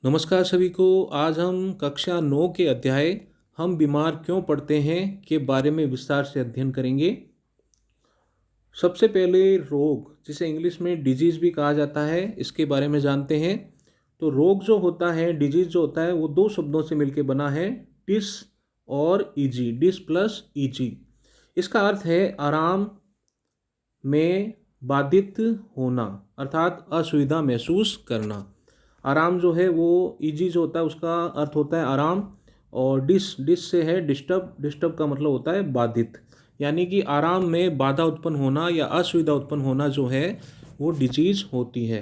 नमस्कार सभी को। आज हम कक्षा 9 के अध्याय हम बीमार क्यों पड़ते हैं के बारे में विस्तार से अध्ययन करेंगे। सबसे पहले रोग, जिसे इंग्लिश में डिजीज़ भी कहा जाता है, इसके बारे में जानते हैं। तो रोग जो होता है, डिजीज़ जो होता है, वो दो शब्दों से मिलकर बना है, डिस और ईजी, डिस प्लस ईजी। इसका अर्थ है आराम में बाधित होना, अर्थात असुविधा महसूस करना। आराम जो है वो ईजी जो होता है उसका अर्थ होता है आराम, और डिस डिस से है डिस्टर्ब, डिस्टर्ब का मतलब होता है बाधित। यानी कि आराम में बाधा उत्पन्न होना या असुविधा उत्पन्न होना जो है वो डिजीज होती है।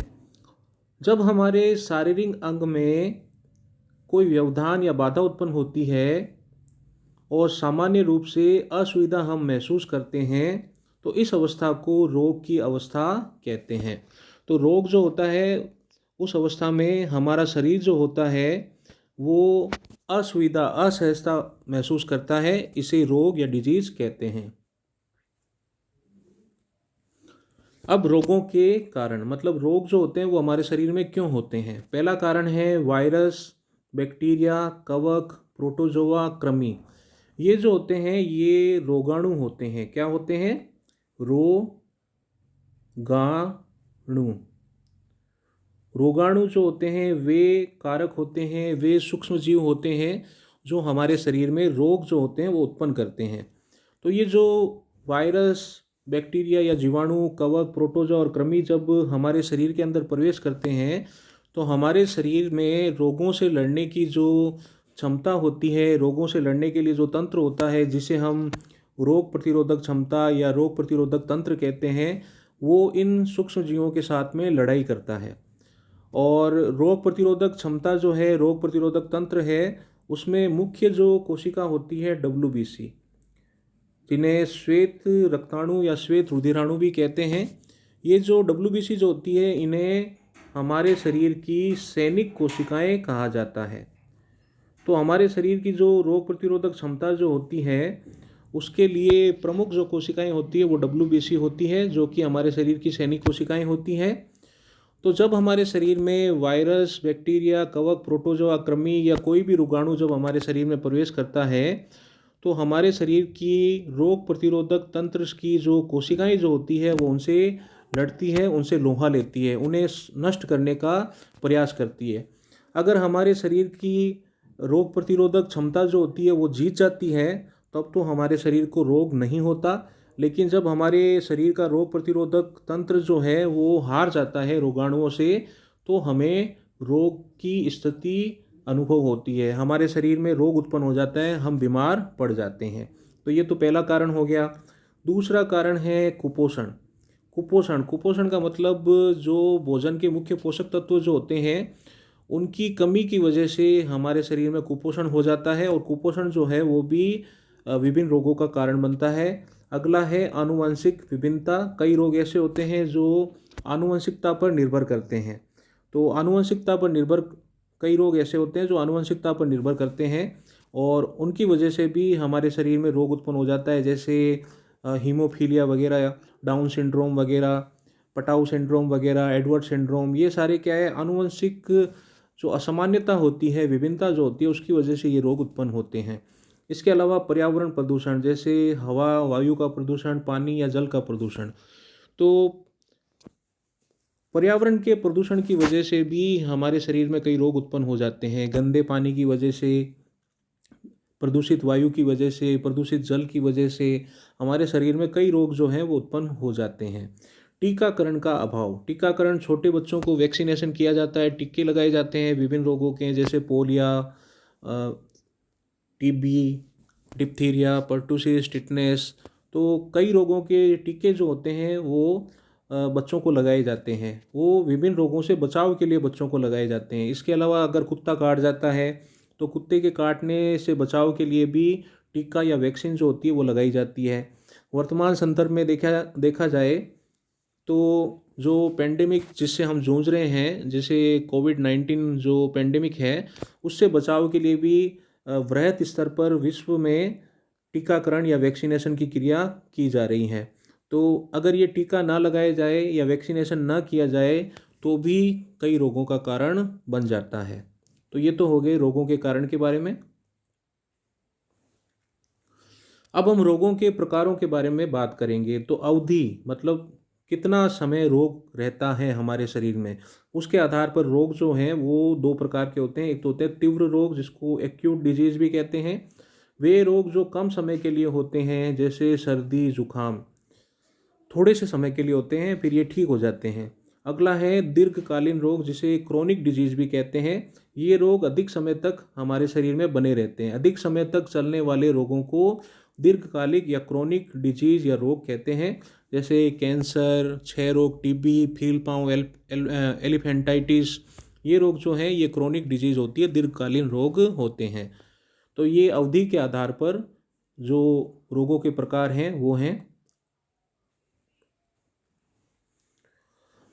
जब हमारे शारीरिक अंग में कोई व्यवधान या बाधा उत्पन्न होती है और सामान्य रूप से असुविधा हम महसूस करते हैं, तो इस अवस्था को रोग की अवस्था कहते हैं। तो रोग जो होता है, उस अवस्था में हमारा शरीर जो होता है वो असुविधा, असहजता महसूस करता है, इसे रोग या डिजीज कहते हैं। अब रोगों के कारण, मतलब रोग जो होते हैं वो हमारे शरीर में क्यों होते हैं। पहला कारण है वायरस, बैक्टीरिया, कवक, प्रोटोजोआ, कृमि। ये जो होते हैं ये रोगाणु होते हैं। क्या होते हैं? रोगाणु। रोगाणु जो होते हैं वे कारक होते हैं, वे सूक्ष्म जीव होते हैं जो हमारे शरीर में रोग जो होते हैं वो उत्पन्न करते हैं। तो ये जो वायरस, बैक्टीरिया या जीवाणु, कवक, प्रोटोजोआ और कृमि जब हमारे शरीर के अंदर प्रवेश करते हैं तो हमारे शरीर में रोगों से लड़ने की जो क्षमता होती है, रोगों से लड़ने के लिए जो तंत्र होता है, जिसे हम रोग प्रतिरोधक क्षमता या रोग प्रतिरोधक तंत्र कहते हैं, वो इन सूक्ष्म जीवों के साथ में लड़ाई करता है। और रोग प्रतिरोधक क्षमता जो है, रोग प्रतिरोधक तंत्र है, उसमें मुख्य जो कोशिका होती है WBC, जिन्हें श्वेत रक्ताणु या श्वेत रुधिराणु भी कहते हैं। ये जो WBC जो होती है, इन्हें हमारे शरीर की सैनिक कोशिकाएं कहा जाता है। तो हमारे शरीर की जो रोग प्रतिरोधक क्षमता जो होती है, उसके लिए प्रमुख जो कोशिकाएं होती है वो WBC होती है, जो कि हमारे शरीर की सैनिक कोशिकाएं होती हैं। तो जब हमारे शरीर में वायरस, बैक्टीरिया, कवक, प्रोटोजोआ, कृमि या कोई भी रोगाणु जब हमारे शरीर में प्रवेश करता है, तो हमारे शरीर की रोग प्रतिरोधक तंत्र की जो कोशिकाएं जो होती है वो उनसे लड़ती है, उनसे लोहा लेती है, उन्हें नष्ट करने का प्रयास करती है। अगर हमारे शरीर की रोग प्रतिरोधक क्षमता जो होती है वो जीत जाती है, तब तो हमारे शरीर को रोग नहीं होता। लेकिन जब हमारे शरीर का रोग प्रतिरोधक तंत्र जो है वो हार जाता है रोगाणुओं से, तो हमें रोग की स्थिति अनुभव होती है, हमारे शरीर में रोग उत्पन्न हो जाता है, हम बीमार पड़ जाते हैं। तो ये तो पहला कारण हो गया। दूसरा कारण है कुपोषण। कुपोषण कुपोषण का मतलब जो भोजन के मुख्य पोषक तत्व जो होते हैं उनकी कमी की वजह से हमारे शरीर में कुपोषण हो जाता है, और कुपोषण जो है वो भी विभिन्न रोगों का कारण बनता है। अगला है आनुवंशिक विभिन्नता। कई रोग ऐसे होते हैं जो आनुवंशिकता पर निर्भर करते हैं। तो आनुवंशिकता पर निर्भर, कई रोग ऐसे होते हैं जो आनुवंशिकता पर निर्भर करते हैं, और उनकी वजह से भी हमारे शरीर में रोग उत्पन्न हो जाता है, जैसे हीमोफीलिया वगैरह, डाउन सिंड्रोम वगैरह, पटाऊ सिंड्रोम वगैरह, एडवर्ड सिंड्रोम। ये सारे क्या है, आनुवंशिक जो असामान्यता होती है, विभिन्नता जो होती है, उसकी वजह से ये रोग उत्पन्न होते हैं। इसके अलावा पर्यावरण प्रदूषण, जैसे हवा, वायु का प्रदूषण, पानी या जल का प्रदूषण। तो पर्यावरण के प्रदूषण की वजह से भी हमारे शरीर में कई रोग उत्पन्न हो जाते हैं। गंदे पानी की वजह से, प्रदूषित वायु की वजह से, प्रदूषित जल की वजह से हमारे शरीर में कई रोग जो हैं वो उत्पन्न हो जाते हैं। टीकाकरण का अभाव। टीकाकरण, छोटे बच्चों को वैक्सीनेशन किया जाता है, टीके लगाए जाते हैं विभिन्न रोगों के, जैसे polio, TB, diphtheria, pertussis, tetanus. तो कई रोगों के टीके जो होते हैं वो बच्चों को लगाए जाते हैं। वो विभिन्न रोगों से बचाव के लिए बच्चों को लगाए जाते हैं। इसके अलावा अगर कुत्ता काट जाता है तो कुत्ते के काटने से बचाव के लिए भी टीका या वैक्सीन जो होती है वो लगाई जाती है। वर्तमान संदर्भ में देखा जाए तो जो पेंडेमिक जिससे हम जूझ रहे हैं, जैसे कोविड-19 जो पेंडेमिक है, उससे बचाव के लिए भी वृहद स्तर पर विश्व में टीकाकरण या वैक्सीनेशन की क्रिया की जा रही है। तो अगर ये टीका ना लगाया जाए या वैक्सीनेशन ना किया जाए तो भी कई रोगों का कारण बन जाता है। तो ये तो हो गए रोगों के कारण के बारे में। अब हम रोगों के प्रकारों के बारे में बात करेंगे। तो अवधि मतलब कितना समय रोग रहता है हमारे शरीर में, उसके आधार पर रोग जो हैं वो दो प्रकार के होते हैं। एक तो होते हैं तीव्र रोग, जिसको एक्यूट डिजीज भी कहते हैं। वे रोग जो कम समय के लिए होते हैं, जैसे सर्दी जुकाम, थोड़े से समय के लिए होते हैं, फिर ये ठीक हो जाते हैं। अगला है दीर्घकालीन रोग, जिसे क्रोनिक डिजीज भी कहते हैं। ये रोग अधिक समय तक हमारे शरीर में बने रहते हैं। अधिक समय तक चलने वाले रोगों को दीर्घकालिक या क्रोनिक डिजीज या रोग कहते हैं। जैसे कैंसर, क्षय रोग, टीबी, फील पाँव, एलिफेंटाइटिस, ये रोग जो हैं ये क्रोनिक डिजीज होती है, दीर्घकालीन रोग होते हैं। तो ये अवधि के आधार पर जो रोगों के प्रकार हैं वो हैं।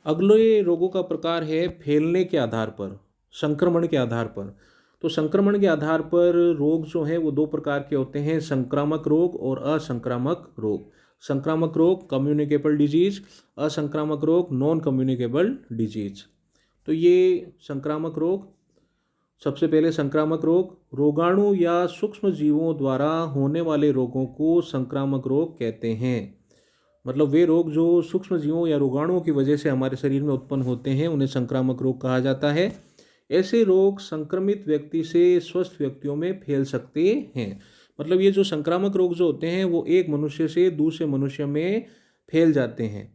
अगले रोगों का प्रकार है फैलने के आधार पर, संक्रमण के आधार पर। तो संक्रमण के आधार पर रोग जो हैं वो दो प्रकार के होते हैं, संक्रामक रोग और असंक्रामक रोग। संक्रामक रोग कम्युनिकेबल डिजीज, असंक्रामक रोग नॉन कम्युनिकेबल डिजीज। तो ये संक्रामक रोग, सबसे पहले संक्रामक रोग, रोगाणु या सूक्ष्म जीवों द्वारा होने वाले रोगों को संक्रामक रोग कहते हैं। मतलब वे रोग जो सूक्ष्म जीवों या रोगाणुओं की वजह से हमारे शरीर में उत्पन्न होते हैं उन्हें संक्रामक रोग कहा जाता है। ऐसे रोग संक्रमित व्यक्ति से स्वस्थ व्यक्तियों में फैल सकते हैं। मतलब ये जो संक्रामक रोग जो होते हैं वो एक मनुष्य से दूसरे मनुष्य में फैल जाते हैं।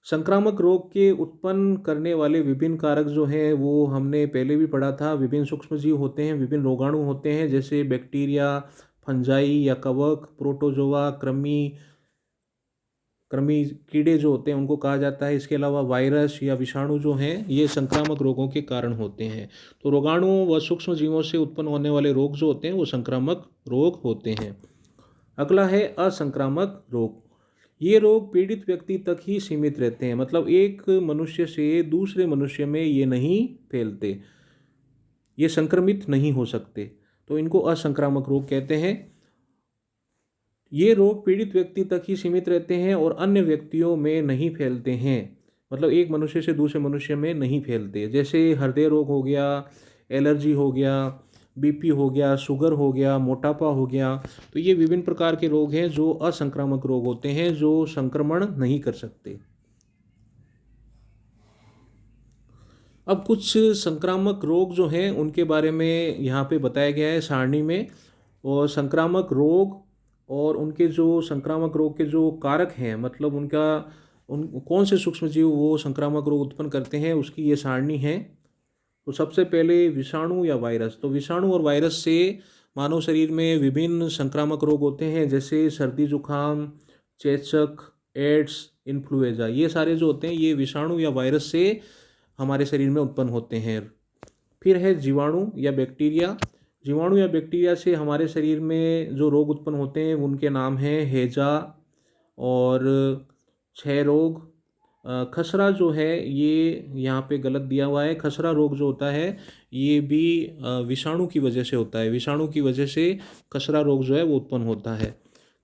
संक्रामक रोग के उत्पन्न करने वाले विभिन्न कारक जो हैं वो हमने पहले भी पढ़ा था। विभिन्न सूक्ष्मजीव होते हैं, विभिन्न रोगाणु होते हैं, जैसे बैक्टीरिया, फंजाई या कवक, प्रोटोजोआ, कृमि, कृमि कीड़े जो होते हैं उनको कहा जाता है। इसके अलावा वायरस या विषाणु जो हैं ये संक्रामक रोगों के कारण होते हैं। तो रोगाणु व सूक्ष्म जीवों से उत्पन्न होने वाले रोग जो होते हैं वो संक्रामक रोग होते हैं। अगला है असंक्रामक रोग। ये रोग पीड़ित व्यक्ति तक ही सीमित रहते हैं, मतलब एक मनुष्य से दूसरे मनुष्य में ये नहीं फैलते, ये संक्रमित नहीं हो सकते, तो इनको असंक्रामक रोग कहते हैं। ये रोग पीड़ित व्यक्ति तक ही सीमित रहते हैं और अन्य व्यक्तियों में नहीं फैलते हैं, मतलब एक मनुष्य से दूसरे मनुष्य में नहीं फैलते। जैसे हृदय रोग हो गया, एलर्जी हो गया, बीपी हो गया, शुगर हो गया, मोटापा हो गया। तो ये विभिन्न प्रकार के रोग हैं जो असंक्रामक रोग होते हैं, जो संक्रमण नहीं कर सकते। अब कुछ संक्रामक रोग जो हैं उनके बारे में यहाँ पे बताया गया है सारणी में। और संक्रामक रोग और उनके जो संक्रामक रोग के जो कारक हैं, मतलब उनका उन कौन से सूक्ष्मजीव वो संक्रामक रोग उत्पन्न करते हैं, उसकी ये सारणी है। तो सबसे पहले विषाणु या वायरस। तो विषाणु और वायरस से मानव शरीर में विभिन्न संक्रामक रोग होते हैं, जैसे सर्दी जुकाम, चेचक, एड्स, इन्फ्लुएंजा। ये सारे जो होते हैं ये विषाणु या वायरस से हमारे शरीर में उत्पन्न होते हैं। फिर है जीवाणु या बैक्टीरिया। जीवाणु या बैक्टीरिया से हमारे शरीर में जो रोग उत्पन्न होते हैं उनके नाम हैं हैजा और क्षय रोग। खसरा जो है ये यहाँ पे गलत दिया हुआ है। खसरा रोग जो होता है ये भी विषाणु की वजह से होता है, विषाणु की वजह से खसरा रोग जो है वो उत्पन्न होता है।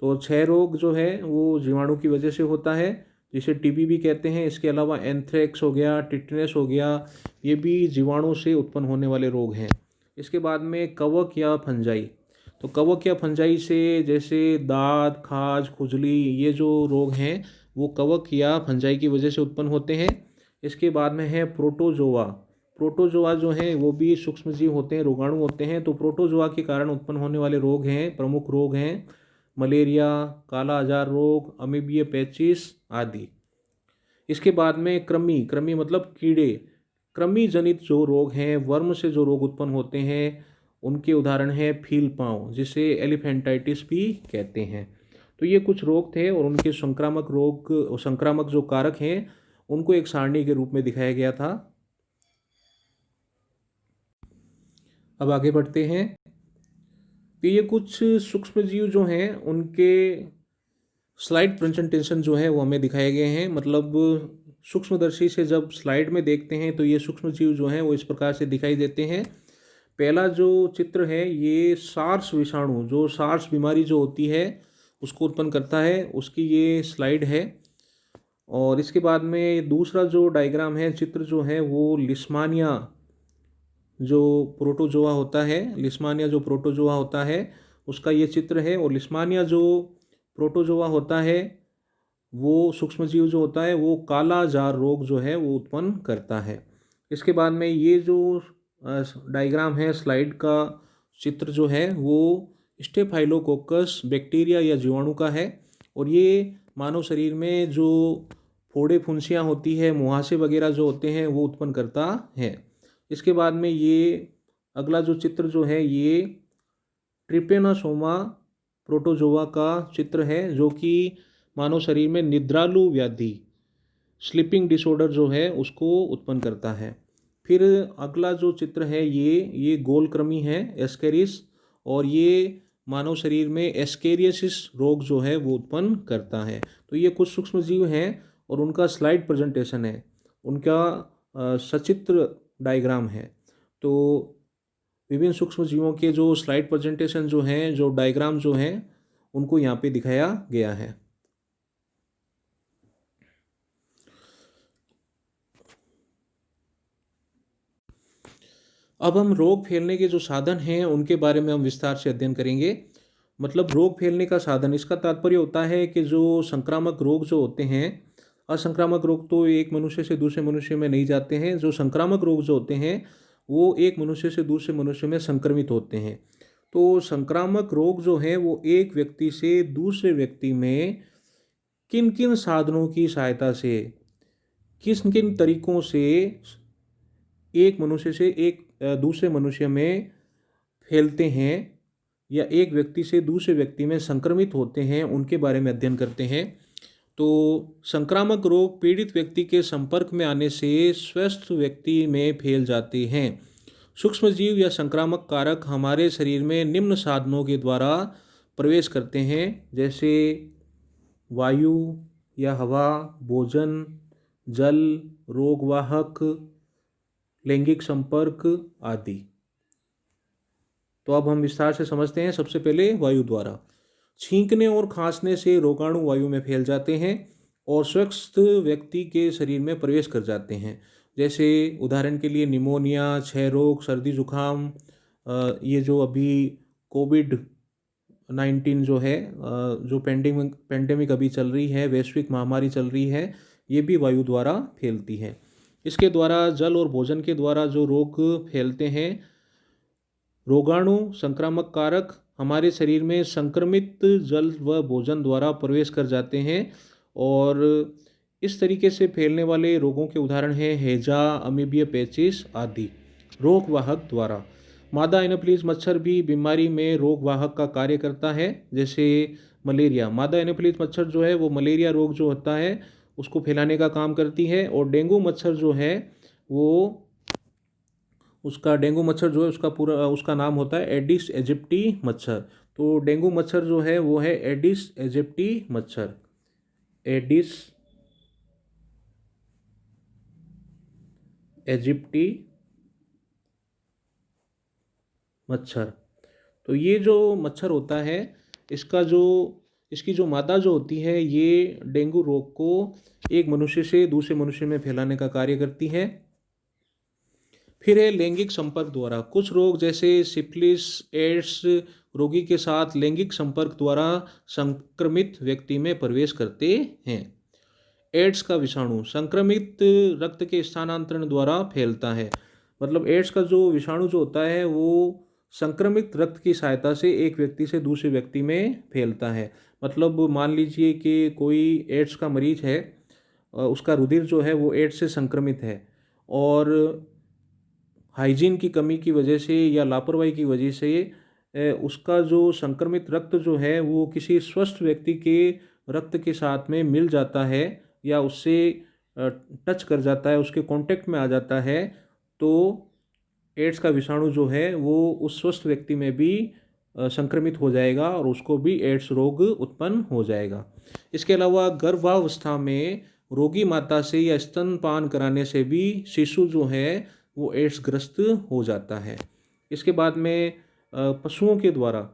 तो क्षय रोग जो है वो जीवाणु की वजह से होता है, जिसे टीबी भी कहते हैं। इसके अलावा एंथ्रेक्स हो गया, टिटनेस हो गया, ये भी जीवाणु से उत्पन्न होने वाले रोग हैं। इसके बाद में कवक या फंजाई। तो कवक या फंजाई से जैसे दाद, खाज, खुजली, ये जो रोग हैं वो कवक या फंजाई की वजह से उत्पन्न होते हैं। इसके बाद में है प्रोटोजोआ। प्रोटोजोआ जो हैं वो भी सूक्ष्मजीव होते हैं, रोगाणु होते हैं। तो प्रोटोजोआ के कारण उत्पन्न होने वाले रोग हैं, प्रमुख रोग हैं मलेरिया, काला आजार रोग, अमीबिया पैचिस आदि। इसके बाद में कृमि, कृमि मतलब कीड़े, कृमि जनित जो रोग हैं, वर्म से जो रोग उत्पन्न होते हैं उनके उदाहरण है फील पाँव, जिसे एलिफेंटाइटिस भी कहते हैं। तो ये कुछ रोग थे और उनके संक्रामक रोग, संक्रामक जो कारक हैं उनको एक सारणी के रूप में दिखाया गया था। अब आगे बढ़ते हैं। तो ये कुछ सूक्ष्मजीव जो हैं उनके स्लाइड प्रेजेंटेशन जो है वो हमें दिखाए गए हैं। मतलब सूक्ष्मदर्शी से जब स्लाइड में देखते हैं तो ये सूक्ष्मजीव जो हैं वो इस प्रकार से दिखाई देते हैं। पहला जो चित्र है ये सार्स विषाणु, जो सार्स बीमारी जो होती है उसको उत्पन्न करता है, उसकी ये स्लाइड है। और इसके बाद में दूसरा जो डायग्राम है, चित्र जो है वो लिस्मानिया जो प्रोटोजोआ होता है, लिस्मानिया जो प्रोटोजोआ होता है उसका ये चित्र है। और लिस्मानिया जो प्रोटोजोआ होता है वो सूक्ष्मजीव जो होता है वो काला जार रोग जो है वो उत्पन्न करता है। इसके बाद में ये जो डायग्राम है, स्लाइड का चित्र जो है वो स्टेफाइलोकोकस बैक्टीरिया या जीवाणु का है। और ये मानव शरीर में जो फोड़े फुंसियाँ होती है, मुहासे वगैरह जो होते हैं वो उत्पन्न करता है। इसके बाद में ये अगला जो चित्र जो है ये ट्रिपेनोसोमा प्रोटोजोआ का चित्र है, जो कि मानव शरीर में निद्रालु व्याधि, स्लीपिंग डिसऑर्डर जो है उसको उत्पन्न करता है। फिर अगला जो चित्र है ये गोलकृमि है, एस्केरिस, और ये मानव शरीर में एस्केरियसिस रोग जो है वो उत्पन्न करता है। तो ये कुछ सूक्ष्मजीव हैं और उनका स्लाइड प्रेजेंटेशन है, उनका सचित्र डायग्राम है। तो विभिन्न सूक्ष्मजीवों के जो स्लाइड प्रेजेंटेशन जो हैं, जो डायग्राम जो हैं, उनको यहाँ पे दिखाया गया है। अब हम रोग फैलने के जो साधन हैं उनके बारे में हम विस्तार से अध्ययन करेंगे। मतलब रोग फैलने का साधन, इसका तात्पर्य होता है कि जो संक्रामक रोग जो होते हैं, असंक्रामक रोग तो एक मनुष्य से दूसरे मनुष्य में नहीं जाते हैं, जो संक्रामक रोग जो होते हैं वो एक मनुष्य से दूसरे मनुष्य में संक्रमित होते हैं। तो संक्रामक रोग जो है वो एक व्यक्ति से दूसरे व्यक्ति में किन किन साधनों की सहायता से, किन किन तरीकों से एक मनुष्य से एक दूसरे मनुष्य में फैलते हैं या एक व्यक्ति से दूसरे व्यक्ति में संक्रमित होते हैं, उनके बारे में अध्ययन करते हैं। तो संक्रामक रोग पीड़ित व्यक्ति के संपर्क में आने से स्वस्थ व्यक्ति में फैल जाते हैं। सूक्ष्मजीव या संक्रामक कारक हमारे शरीर में निम्न साधनों के द्वारा प्रवेश करते हैं, जैसे वायु या हवा, भोजन, जल, रोगवाहक, लैंगिक संपर्क आदि। तो अब हम विस्तार से समझते हैं। सबसे पहले वायु द्वारा छींकने और खांसने से रोगाणु वायु में फैल जाते हैं और स्वस्थ व्यक्ति के शरीर में प्रवेश कर जाते हैं। जैसे उदाहरण के लिए निमोनिया, क्षय रोग, सर्दी जुकाम, ये जो अभी कोविड-19 जो है, जो पेंडेमिक अभी चल रही है, वैश्विक महामारी चल रही है, ये भी वायु द्वारा फैलती है। इसके द्वारा जल और भोजन के द्वारा जो रोग फैलते हैं, रोगाणु संक्रामक कारक हमारे शरीर में संक्रमित जल व भोजन द्वारा प्रवेश कर जाते हैं और इस तरीके से फैलने वाले रोगों के उदाहरण हैं हैजा, अमीबिया पेचिस आदि। रोगवाहक द्वारा मादा एनोफिलीज मच्छर भी बीमारी में रोगवाहक का कार्य करता है, जैसे मलेरिया। मादा एनोफिलीज मच्छर जो है वो मलेरिया रोग जो होता है उसको फैलाने का काम करती है। और डेंगू मच्छर जो है वो, उसका डेंगू मच्छर जो है उसका नाम होता है एडिस एजिप्टी मच्छर। तो डेंगू मच्छर जो है वो है एडिस एजिप्टी मच्छर, एडिस एजिप्टी मच्छर। तो ये जो मच्छर होता है इसकी जो मादा जो होती है ये डेंगू रोग को एक मनुष्य से दूसरे मनुष्य में फैलाने का कार्य करती है। फिर है लैंगिक संपर्क द्वारा। कुछ रोग जैसे सिफिलिस, एड्स रोगी के साथ लैंगिक संपर्क द्वारा संक्रमित व्यक्ति में प्रवेश करते हैं। एड्स का विषाणु संक्रमित रक्त के स्थानांतरण द्वारा फैलता है। मतलब एड्स का जो विषाणु जो होता है वो संक्रमित रक्त की सहायता से एक व्यक्ति से दूसरे व्यक्ति में फैलता है। मतलब मान लीजिए कि कोई एड्स का मरीज है, उसका रुधिर जो है वो एड्स से संक्रमित है और हाइजीन की कमी की वजह से या लापरवाही की वजह से उसका जो संक्रमित रक्त जो है वो किसी स्वस्थ व्यक्ति के रक्त के साथ में मिल जाता है या उससे टच कर जाता है, उसके कांटेक्ट में आ जाता है, तो एड्स का विषाणु जो है वो उस स्वस्थ व्यक्ति में भी संक्रमित हो जाएगा और उसको भी एड्स रोग उत्पन्न हो जाएगा। इसके अलावा गर्भावस्था में रोगी माता से या स्तनपान कराने से भी शिशु जो है वो एड्स ग्रस्त हो जाता है। इसके बाद में पशुओं के द्वारा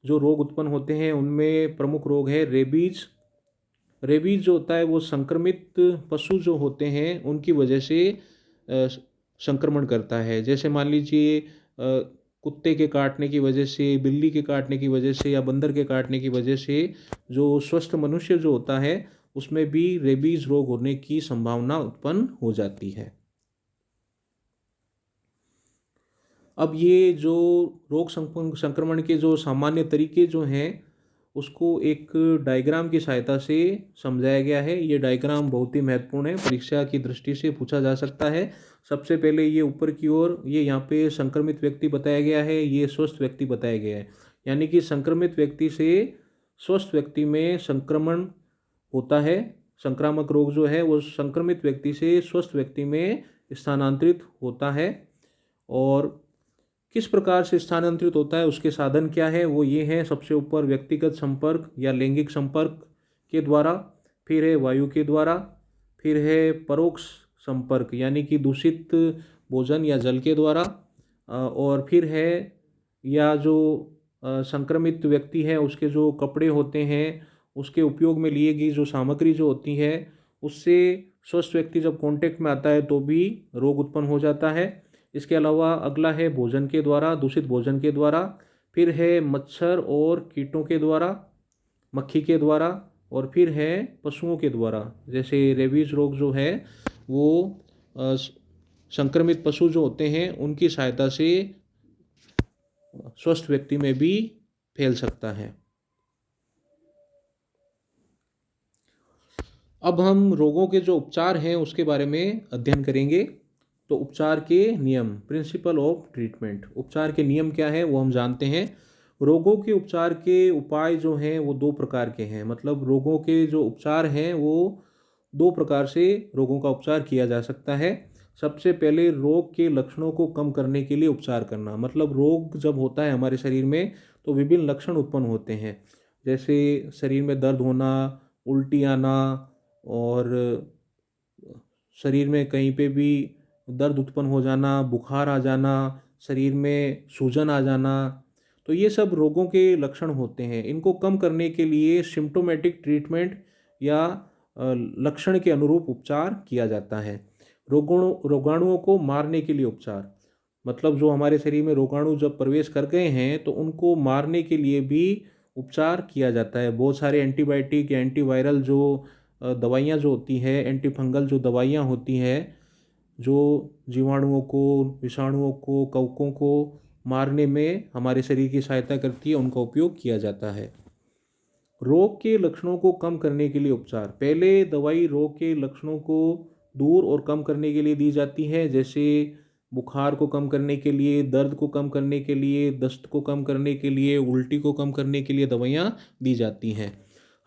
जो रोग उत्पन्न होते हैं उनमें प्रमुख रोग है रेबीज। रेबीज जो होता है वो संक्रमित पशु जो होते हैं उनकी वजह से संक्रमण करता है। जैसे मान लीजिए कुत्ते के काटने की वजह से, बिल्ली के काटने की वजह से या बंदर के काटने की वजह से जो स्वस्थ मनुष्य जो होता है उसमें भी रेबीज रोग होने की संभावना उत्पन्न हो जाती है। अब ये जो रोग संक्रमण के जो सामान्य तरीके जो हैं उसको एक डायग्राम की सहायता से समझाया गया है। ये डायग्राम बहुत ही महत्वपूर्ण है, परीक्षा की दृष्टि से पूछा जा सकता है। सबसे पहले ये ऊपर की ओर ये यहाँ पे संक्रमित व्यक्ति बताया गया है, ये स्वस्थ व्यक्ति बताया गया है। यानी कि संक्रमित व्यक्ति से स्वस्थ व्यक्ति में संक्रमण होता है। संक्रामक रोग जो है वो संक्रमित व्यक्ति से स्वस्थ व्यक्ति में स्थानांतरित होता है। और किस प्रकार से स्थानांतरित होता है, उसके साधन क्या है, वो ये है। सबसे ऊपर व्यक्तिगत संपर्क या लैंगिक संपर्क के द्वारा, फिर है वायु के द्वारा, फिर है परोक्ष संपर्क यानी कि दूषित भोजन या जल के द्वारा, और फिर है या जो संक्रमित व्यक्ति है उसके जो कपड़े होते हैं उसके उपयोग में लिए गई जो सामग्री जो होती है उससे स्वस्थ व्यक्ति जब कांटेक्ट में आता है तो भी रोग उत्पन्न हो जाता है। इसके अलावा अगला है भोजन के द्वारा, दूषित भोजन के द्वारा, फिर है मच्छर और कीटों के द्वारा, मक्खी के द्वारा, और फिर है पशुओं के द्वारा। जैसे रेबीज रोग जो है वो संक्रमित पशु जो होते हैं उनकी सहायता से स्वस्थ व्यक्ति में भी फैल सकता है। अब हम रोगों के जो उपचार हैं उसके बारे में अध्ययन करेंगे। तो उपचार के नियम, प्रिंसिपल ऑफ ट्रीटमेंट, उपचार के नियम क्या है वो हम जानते हैं। रोगों के उपचार के उपाय जो हैं वो दो प्रकार के हैं। मतलब रोगों के जो उपचार हैं वो दो प्रकार से रोगों का उपचार किया जा सकता है। सबसे पहले रोग के लक्षणों को कम करने के लिए उपचार करना। मतलब रोग जब होता है हमारे शरीर में तो विभिन्न लक्षण उत्पन्न होते हैं, जैसे शरीर में दर्द होना, उल्टी आना, और शरीर में कहीं पे भी दर्द उत्पन्न हो जाना, बुखार आ जाना, शरीर में सूजन आ जाना। तो ये सब रोगों के लक्षण होते हैं। इनको कम करने के लिए सिम्टोमेटिक ट्रीटमेंट या लक्षण के अनुरूप उपचार किया जाता है। रोगाणुओं को मारने के लिए उपचार, मतलब जो हमारे शरीर में रोगाणु जब प्रवेश कर गए हैं तो उनको मारने के लिए भी उपचार किया जाता है। बहुत सारे एंटीबायोटिक या एंटीवायरल जो दवाइयाँ जो होती है, एंटीफंगल जो दवाइयाँ होती है, जो जीवाणुओं को, विषाणुओं को, कवकों को मारने में हमारे शरीर की सहायता करती है, उनका उपयोग किया जाता है। रोग के लक्षणों को कम करने के लिए उपचार, पहले दवाई रोग के लक्षणों को दूर और कम करने के लिए दी जाती है। जैसे बुखार को कम करने के लिए, दर्द को कम करने के लिए, दस्त को कम करने के लिए, उल्टी को कम करने के लिए दवाइयाँ दी जाती हैं।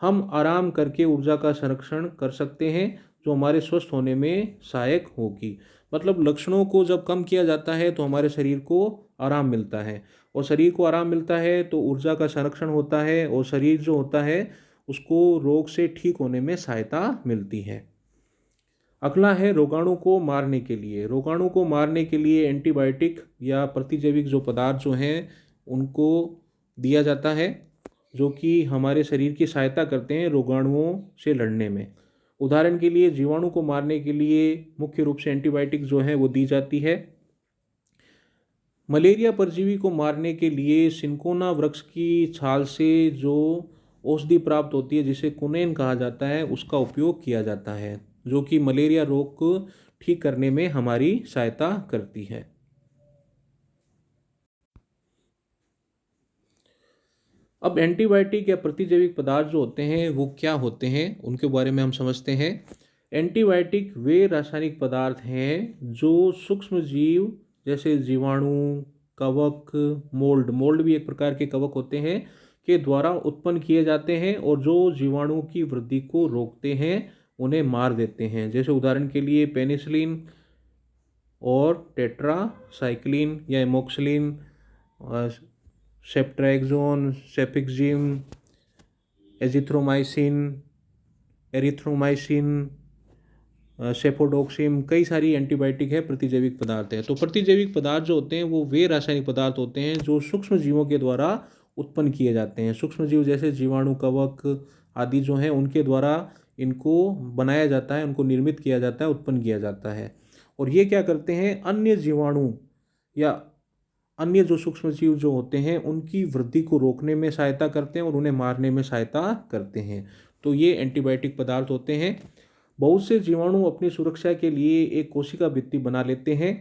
हम आराम करके ऊर्जा का संरक्षण कर सकते हैं जो हमारे स्वस्थ होने में सहायक होगी। मतलब लक्षणों को जब कम किया जाता है तो हमारे शरीर को आराम मिलता है, और शरीर को आराम मिलता है तो ऊर्जा का संरक्षण होता है, और शरीर जो होता है उसको रोग से ठीक होने में सहायता मिलती है। अगला है रोगाणु को मारने के लिए। रोगाणु को मारने के लिए एंटीबायोटिक या प्रतिजैविक जो पदार्थ जो हैं उनको दिया जाता है, जो कि हमारे शरीर की सहायता करते हैं रोगाणुओं से लड़ने में। उदाहरण के लिए जीवाणु को मारने के लिए मुख्य रूप से एंटीबायोटिक जो है वो दी जाती है। मलेरिया परजीवी को मारने के लिए सिंकोना वृक्ष की छाल से जो औषधि प्राप्त होती है जिसे कुनैन कहा जाता है उसका उपयोग किया जाता है, जो कि मलेरिया रोग को ठीक करने में हमारी सहायता करती है। अब एंटीबायोटिक या प्रतिजैविक पदार्थ जो होते हैं वो क्या होते हैं उनके बारे में हम समझते हैं। एंटीबायोटिक वे रासायनिक पदार्थ हैं जो सूक्ष्म जीव जैसे जीवाणु, कवक, मोल्ड भी एक प्रकार के कवक होते हैं, के द्वारा उत्पन्न किए जाते हैं और जो जीवाणु की वृद्धि को रोकते हैं, उन्हें मार देते हैं। जैसे उदाहरण के लिए पेनिसिलिन और टेट्रासाइक्लिन या एमोक्सिलिन, सेप्ट्राक्सोन, सेफिक्सिम, एजिथ्रोमाइसिन, एरिथ्रोमाइसिन, सेफोडोक्सिम, कई सारी एंटीबायोटिक है, प्रतिजैविक पदार्थ है। तो प्रतिजैविक पदार्थ जो होते हैं वो वे रासायनिक पदार्थ होते हैं जो सूक्ष्म जीवों के द्वारा उत्पन्न किए जाते हैं। सूक्ष्म जीव जैसे जीवाणु, कवक आदि जो हैं उनके द्वारा इनको बनाया जाता है, उनको निर्मित किया जाता है, उत्पन्न किया जाता है। और ये क्या करते हैं, अन्य जीवाणु या अन्य जो सूक्ष्म जीव जो होते हैं उनकी वृद्धि को रोकने में सहायता करते हैं और उन्हें मारने में सहायता करते हैं। तो ये एंटीबायोटिक पदार्थ होते हैं। बहुत से जीवाणु अपनी सुरक्षा के लिए एक कोशिका भित्ति बना लेते हैं।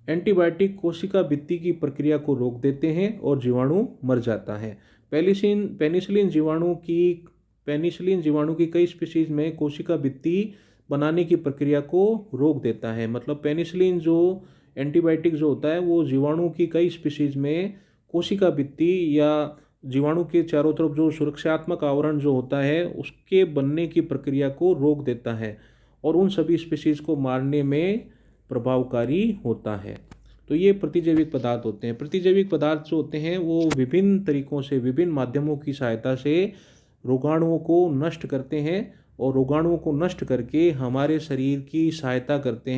एंटीबायोटिक कोशिका भित्ति की प्रक्रिया को रोक देते हैं और जीवाणु मर जाता है। पेनिसिलिन जीवाणु की कई स्पीशीज में कोशिका भित्ति बनाने की प्रक्रिया को रोक देता है। मतलब पेनिसिलिन जो एंटीबायोटिक जो होता है वो जीवाणु की कई स्पीशीज में कोशिका भित्ति या जीवाणु के चारों तरफ जो सुरक्षात्मक आवरण जो होता है उसके बनने की प्रक्रिया को रोक देता है और उन सभी स्पीशीज को मारने में प्रभावकारी होता है। तो ये प्रतिजैविक पदार्थ होते हैं। प्रतिजैविक पदार्थ जो होते हैं वो विभिन्न तरीकों से, विभिन्न माध्यमों की सहायता से रोगाणुओं को नष्ट करते हैं और रोगाणुओं को नष्ट करके हमारे शरीर की सहायता करते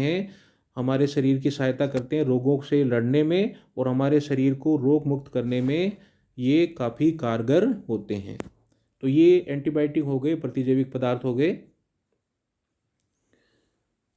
हैं रोगों से लड़ने में, और हमारे शरीर को रोग मुक्त करने में ये काफ़ी कारगर होते हैं। तो ये एंटीबायोटिक हो गए, प्रतिजैविक पदार्थ हो गए।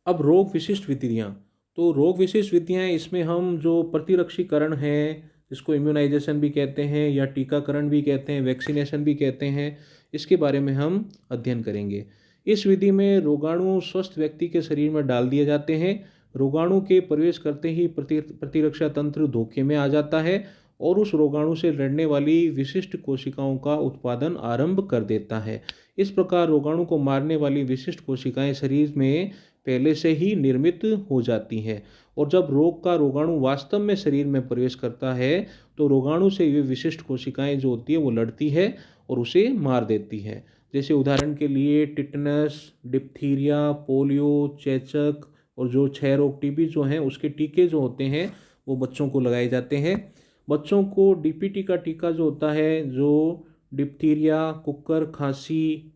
अब रोग विशिष्ट विधियाँ। तो रोग विशिष्ट विधियाँ, इसमें हम जो प्रतिरक्षीकरण है, जिसको इम्यूनाइजेशन भी कहते हैं या टीकाकरण भी कहते हैं, वैक्सीनेशन भी कहते हैं, इसके बारे में हम अध्ययन करेंगे। इस विधि में रोगाणु स्वस्थ व्यक्ति के शरीर में डाल दिए जाते हैं। रोगाणु के प्रवेश करते ही प्रतिरक्षा तंत्र धोखे में आ जाता है और उस रोगाणु से लड़ने वाली विशिष्ट कोशिकाओं का उत्पादन आरंभ कर देता है। इस प्रकार रोगाणु को मारने वाली विशिष्ट कोशिकाएं शरीर में पहले से ही निर्मित हो जाती हैं, और जब रोग का रोगाणु वास्तव में शरीर में प्रवेश करता है तो रोगाणु से ये विशिष्ट कोशिकाएं जो होती है वो लड़ती है और उसे मार देती है। जैसे उदाहरण के लिए टिटनस, डिप्थीरिया, पोलियो, चेचक और जो क्षय रोग टीबी जो हैं उसके टीके जो होते हैं वो बच्चों को लगाए जाते हैं। बच्चों को डीपीटी का टीका जो होता है, जो डिप्थीरिया, कुक्कर खांसी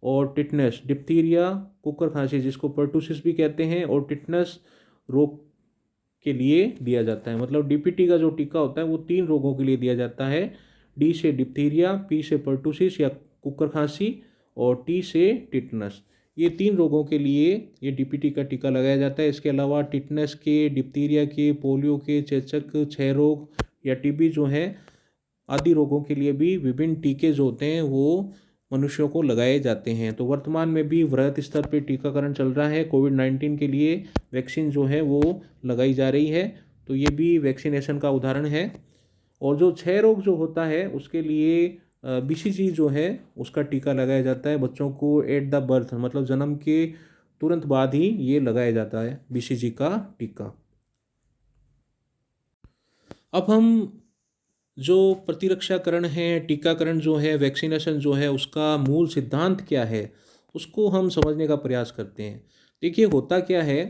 और टिटनस, डिप्थीरिया, कुक्कर खांसी जिसको पर्टूसिस भी कहते हैं, और टिटनस रोग के लिए दिया जाता है। मतलब डीपीटी का जो टीका होता है वो 3 रोगों के लिए दिया जाता है। डी से डिप्थीरिया, पी से पर्टूसिस या कुक्कर खांसी और टी से टिटनस। ये 3 रोगों के लिए ये डीपीटी का टीका लगाया जाता है। इसके अलावा टिटनस के, डिप्थीरिया के, पोलियो के, चेचक, क्षय रोग या टीबी जो है आदि रोगों के लिए भी विभिन्न टीके जो होते हैं वो मनुष्यों को लगाए जाते हैं। तो वर्तमान में भी वृहद स्तर पर टीकाकरण चल रहा है। कोविड-19 के लिए वैक्सीन जो है वो लगाई जा रही है। तो ये भी वैक्सीनेशन का उदाहरण है। और जो क्षय रोग जो होता है उसके लिए बीसीजी जो है उसका टीका लगाया जाता है बच्चों को एट द बर्थ, मतलब जन्म के तुरंत बाद ही ये लगाया जाता है बीसीजी का टीका। अब हम जो प्रतिरक्षाकरण है, टीकाकरण जो है, वैक्सीनेशन जो है, उसका मूल सिद्धांत क्या है उसको हम समझने का प्रयास करते हैं। देखिए होता क्या है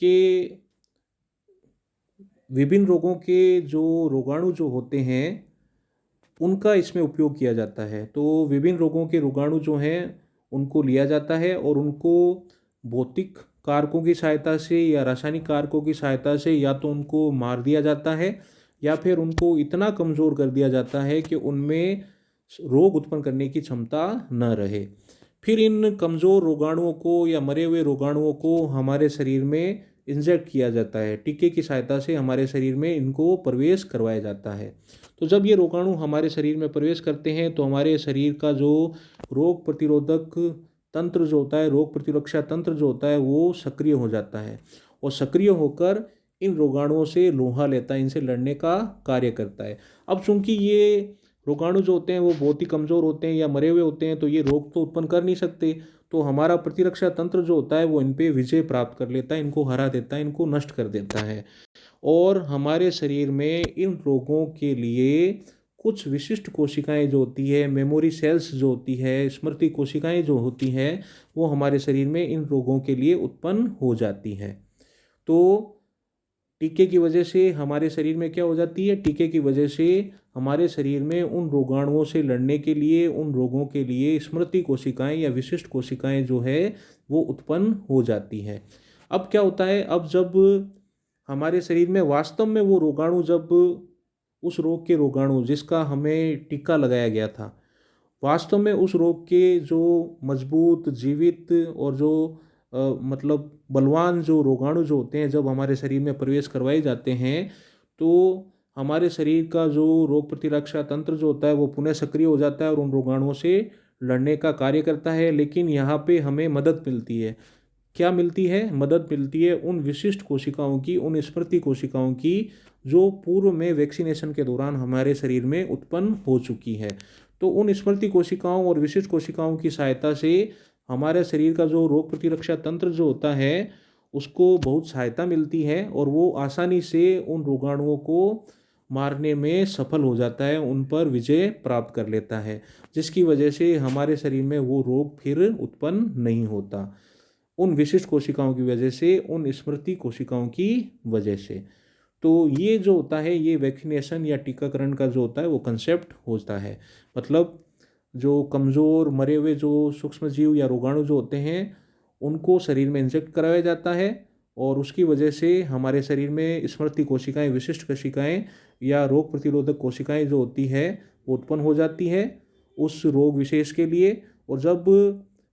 कि विभिन्न रोगों के जो रोगाणु जो होते हैं उनका इसमें उपयोग किया जाता है। तो विभिन्न रोगों के रोगाणु जो हैं उनको लिया जाता है और उनको भौतिक कारकों की सहायता से या रासायनिक कारकों की सहायता से या तो उनको मार दिया जाता है या फिर उनको इतना कमज़ोर कर दिया जाता है कि उनमें रोग उत्पन्न करने की क्षमता न रहे। फिर इन कमज़ोर रोगाणुओं को या मरे हुए रोगाणुओं को हमारे शरीर में इंजेक्ट किया जाता है। टीके की सहायता से हमारे शरीर में इनको प्रवेश करवाया जाता है। तो जब ये रोगाणु हमारे शरीर में प्रवेश करते हैं तो हमारे शरीर का जो रोग प्रतिरोधक तंत्र जो होता है, रोग प्रतिरक्षा तंत्र जो होता है वो सक्रिय हो जाता है और सक्रिय होकर इन रोगाणुओं से लोहा लेता है, इनसे लड़ने का कार्य करता है। अब चूंकि ये रोगाणु जो होते हैं वो बहुत ही कमज़ोर होते हैं या मरे हुए होते हैं तो ये रोग तो उत्पन्न कर नहीं सकते, तो हमारा प्रतिरक्षा तंत्र जो होता है वो इन पे विजय प्राप्त कर लेता है, इनको हरा देता है, इनको नष्ट कर देता है। और हमारे शरीर में इन रोगों के लिए कुछ विशिष्ट कोशिकाएं जो होती है, मेमोरी सेल्स जो होती है, स्मृति कोशिकाएं जो होती हैं, वो हमारे शरीर में इन रोगों के लिए उत्पन्न हो जाती हैं। तो टीके की वजह से हमारे शरीर में क्या हो जाती है, टीके की वजह से हमारे शरीर में उन रोगाणुओं से लड़ने के लिए, उन रोगों के लिए स्मृति कोशिकाएं या विशिष्ट कोशिकाएं जो है वो उत्पन्न हो जाती हैं। अब क्या होता है, अब जब हमारे शरीर में वास्तव में वो रोगाणु, जब उस रोग के रोगाणु जिसका हमें टीका लगाया गया था, वास्तव में उस रोग के जो मजबूत, जीवित और जो मतलब बलवान जो रोगाणु जो होते हैं, जब हमारे शरीर में प्रवेश करवाए जाते हैं तो हमारे शरीर का जो रोग प्रतिरक्षा तंत्र जो होता है वो पुनः सक्रिय हो जाता है और उन रोगाणुओं से लड़ने का कार्य करता है। लेकिन यहाँ पे हमें मदद मिलती है। क्या मिलती है? मदद मिलती है उन विशिष्ट कोशिकाओं की, उन स्मृति कोशिकाओं की जो पूर्व में वैक्सीनेशन के दौरान हमारे शरीर में उत्पन्न हो चुकी है। तो उन स्मृति कोशिकाओं और विशिष्ट कोशिकाओं की सहायता से हमारे शरीर का जो रोग प्रतिरक्षा तंत्र जो होता है उसको बहुत सहायता मिलती है और वो आसानी से उन रोगाणुओं को मारने में सफल हो जाता है, उन पर विजय प्राप्त कर लेता है, जिसकी वजह से हमारे शरीर में वो रोग फिर उत्पन्न नहीं होता, उन विशिष्ट कोशिकाओं की वजह से, उन स्मृति कोशिकाओं की वजह से। तो ये जो होता है, ये वैक्सीनेशन या टीकाकरण का जो होता है वो कंसेप्ट होता है। मतलब जो कमज़ोर मरे हुए जो सूक्ष्म जीव या रोगाणु जो होते हैं उनको शरीर में इंजेक्ट कराया जाता है और उसकी वजह से हमारे शरीर में स्मृति कोशिकाएं, विशिष्ट कोशिकाएं या रोग प्रतिरोधक कोशिकाएं जो होती है वो उत्पन्न हो जाती है उस रोग विशेष के लिए। और जब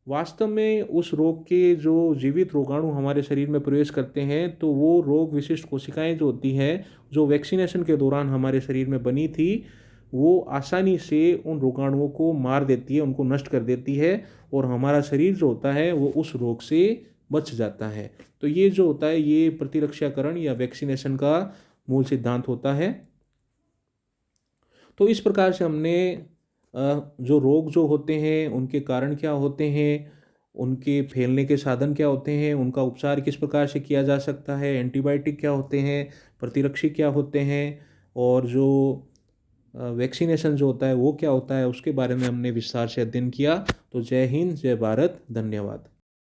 वास्तव में उस रोग के जो जीवित रोगाणु हमारे शरीर में प्रवेश करते हैं तो वो रोग विशिष्ट कोशिकाएं जो होती हैं, जो वैक्सीनेशन के दौरान हमारे शरीर में बनी थी, वो आसानी से उन रोगाणुओं को मार देती है, उनको नष्ट कर देती है और हमारा शरीर जो होता है वो उस रोग से बच जाता है। तो ये जो होता है ये प्रतिरक्षाकरण या वैक्सीनेशन का मूल सिद्धांत होता है। तो इस प्रकार से हमने जो रोग जो होते हैं उनके कारण क्या होते हैं, उनके फैलने के साधन क्या होते हैं, उनका उपचार किस प्रकार से किया जा सकता है, एंटीबायोटिक क्या होते हैं, प्रतिरक्षी क्या होते हैं और जो वैक्सीनेशन जो होता है वो क्या होता है, उसके बारे में हमने विस्तार से अध्ययन किया। तो जय हिंद, जय भारत, धन्यवाद।